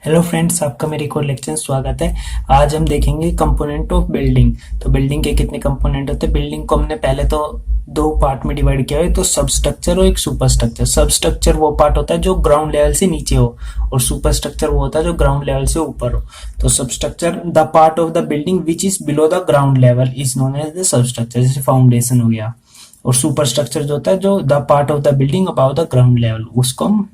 Hello friends, आपका मेरे एक और लेक्चर में स्वागत है। आज हम देखेंगे कंपोनेंट ऑफ बिल्डिंग। तो बिल्डिंग के कितने कंपोनेंट होते हैं। बिल्डिंग को हमने पहले तो दो पार्ट में डिवाइड किया है, तो सब स्ट्रक्चर और एक सुपर स्ट्रक्चर। सब स्ट्रक्चर वो पार्ट होता है जो ग्राउंड लेवल से नीचे हो, और सुपर स्ट्रक्चर वो होता है जो ग्राउंड लेवल से ऊपर हो। तो substructure the part of the building which is below the ground level is known as the substructure. जैसे फाउंडेशन हो गया। और सुपर स्ट्रक्चर जो होता है जो the part of the building above the ground level, उसको हम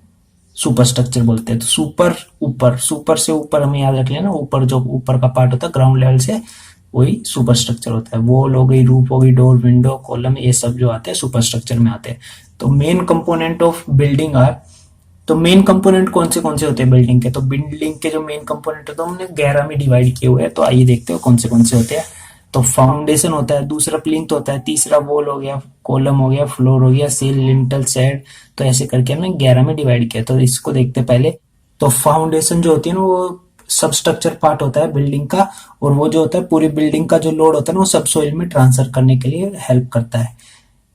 सुपर स्ट्रक्चर बोलते हैं। तो सुपर से ऊपर हमें याद रख लेना, ऊपर जो ऊपर का पार्ट होता है ग्राउंड लेवल से, वही सुपर स्ट्रक्चर होता है। वॉल हो गई, रूफ हो गई, डोर, विंडो, कॉलम, ये सब जो आते हैं सुपर स्ट्रक्चर में आते हैं। तो main component of building are, तो मेन कंपोनेंट कौन से होते हैं बिल्डिंग के। तो बिल्डिंग के जो मेन कंपोनेंट है तो हमने 11 में डिवाइड किए हुए हैं। तो आइए देखते हो कौन से होते हैं। तो फाउंडेशन होता है, दूसरा प्लिंथ होता है, तीसरा वॉल हो गया, कॉलम हो गया, फ्लोर हो गया, सील, लिंटल, शेड। तो ऐसे करके हमने 11 में डिवाइड किया। तो इसको देखते पहले। तो फाउंडेशन जो होती है ना, वो सब स्ट्रक्चर पार्ट होता है बिल्डिंग का, और वो जो होता है पूरी बिल्डिंग का जो लोड होता है ना, वो सब सोइल में ट्रांसफर करने के लिए हेल्प करता है।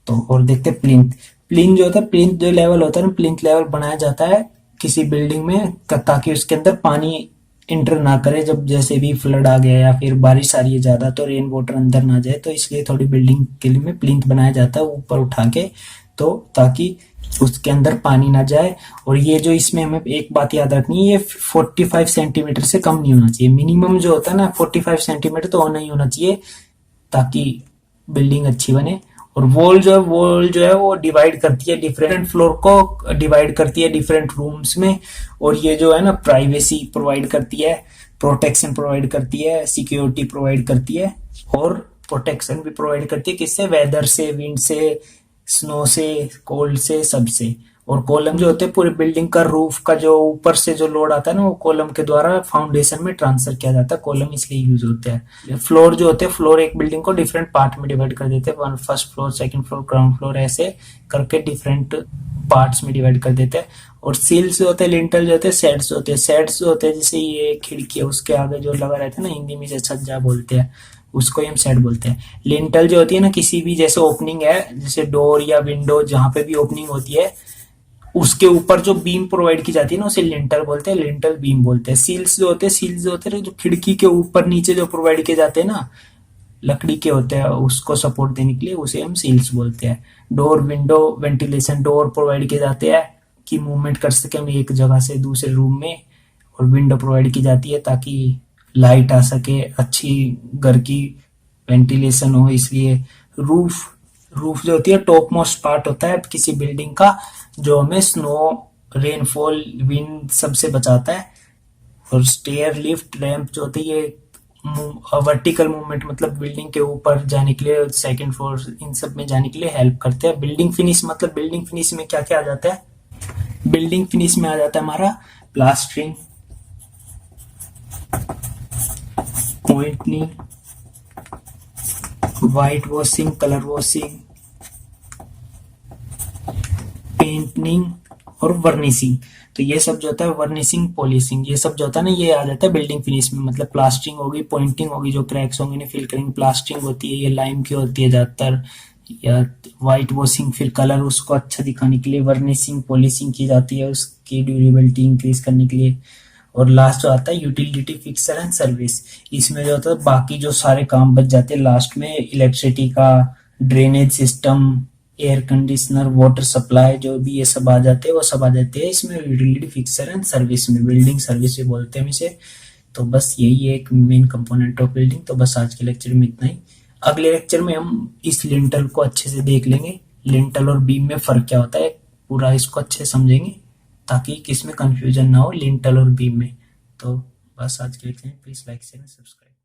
तो और देखते हैं प्लिंथ। प्लिंथ जो होता है, प्लिंथ जो लेवल होता है ना, प्लिंथ लेवल बनाया जाता है किसी बिल्डिंग में ताकि उसके अंदर पानी इंटर ना करे। जब जैसे भी फ्लड आ गया या फिर बारिश आ रही है ज्यादा, तो रेन वाटर अंदर ना जाए, तो इसलिए थोड़ी बिल्डिंग के लिए में प्लिंथ बनाया जाता है ऊपर उठा के, तो ताकि उसके अंदर पानी ना जाए। और ये जो इसमें हमें एक बात याद रखनी है, ये 45 सेंटीमीटर से कम नहीं होना चाहिए। मिनिमम जो होता है ना 45 सेंटीमीटर तो होना ही होना चाहिए, ताकि बिल्डिंग अच्छी बने। और वॉल जो है वो डिवाइड करती है डिफरेंट फ्लोर को, डिवाइड करती है डिफरेंट रूम्स में। और ये जो है ना प्राइवेसी प्रोवाइड करती है, प्रोटेक्शन प्रोवाइड करती है, सिक्योरिटी प्रोवाइड करती है, और प्रोटेक्शन भी प्रोवाइड करती है किससे, वेदर से, विंड से, स्नो से, कोल्ड से, सबसे। और कॉलम जो होते हैं पूरी बिल्डिंग का रूफ का जो ऊपर से जो लोड आता है ना, वो कॉलम के द्वारा फाउंडेशन में ट्रांसफर किया जाता है। कॉलम इसलिए यूज होते हैं। फ्लोर जो होते हैं, फ्लोर एक बिल्डिंग को डिफरेंट पार्ट में डिवाइड कर देते हैं। First floor, second floor, ground floor, ऐसे करके डिफरेंट पार्ट्स में डिवाइड कर देते हैं। और सील्स जो होते हैं, लिंटल जो होते हैं, सेट्स होते हैं। सेट्स जो होते हैं जैसे ये खिड़की है, उसके आगे जो लगा रहता है ना, हिंदी में से छज्जा बोलते हैं, उसको हम सेट बोलते हैं। लिंटल जो होती है ना, किसी भी जैसे ओपनिंग है, जैसे डोर या विंडो, जहां पे भी ओपनिंग होती है, उसके ऊपर जो बीम प्रोवाइड की जाती है ना, उसे लिंटल बोलते हैं, लिंटल बीम बोलते हैं। सील्स जो होते हैं जो खिड़की के ऊपर नीचे जो प्रोवाइड किए जाते हैं ना, लकड़ी के होते हैं, उसको सपोर्ट देने के लिए, उसे हम सील्स बोलते हैं। Door, window, ventilation, door provide किए जाते हैं कि मूवमेंट कर सके हम एक जगह से दूसरे रूम में। और विंडो प्रोवाइड की जाती है ताकि लाइट आ सके, अच्छी घर की वेंटिलेशन हो, इसलिए। रूफ रूफ जो होती है टॉप मोस्ट पार्ट होता है किसी बिल्डिंग का, जो हमें स्नो, रेनफॉल, विंड सबसे बचाता है। और स्टेयर, लिफ्ट, रैंप जो होती है, ये वर्टिकल मूवमेंट, मतलब बिल्डिंग के ऊपर जाने के लिए, सेकंड फ्लोर, इन सब में जाने के लिए हेल्प करते हैं। बिल्डिंग फिनिश, मतलब बिल्डिंग फिनिश में क्या क्या आ जाता है। बिल्डिंग फिनिश में आ जाता है हमारा plastering, pointing, white washing, colour washing, painting और वर्निशिंग। तो ये सब जो होता है, वर्निशिंग, पॉलिशिंग, ये सब जो होता है ना, ये आ जाता है बिल्डिंग फिनिश में। मतलब प्लास्टरिंग होगी, पॉइंटिंग होगी, जो क्रैक्स होंगे फिल करेंगे। प्लास्टरिंग होती है, ये लाइम की होती है ज्यादातर, या व्हाइट वॉशिंग, फिर कलर उसको अच्छा दिखाने के लिए। वर्निशिंग, पॉलिशिंग की जाती है उसकी ड्यूरेबिलिटी इंक्रीज करने के लिए। और लास्ट जो आता है यूटिलिटी, फिक्सर एंड सर्विस। इसमें जो होता है बाकी जो सारे काम बच जाते हैं लास्ट में, इलेक्ट्रिसिटी का, drainage system, air conditioner, water supply, जो भी ये सब आ जाते हैं, वो सब आ जाते हैं इसमें यूटिलिटी, फिक्सर एंड सर्विस में। बिल्डिंग सर्विस भी बोलते हैं हम इसे। तो बस यही है एक मेन कंपोनेंट ऑफ बिल्डिंग। तो बस आज के लेक्चर में इतना ही। अगले लेक्चर में हम इस लिंटल को अच्छे से देख लेंगे, लिंटल और बीम में फर्क क्या होता है, पूरा इसको अच्छे से समझेंगे ताकि किसमें कंफ्यूजन ना हो लिंटल और बीम में। तो बस आज के लेक्चर में प्लीज लाइक शेयर सब्सक्राइब।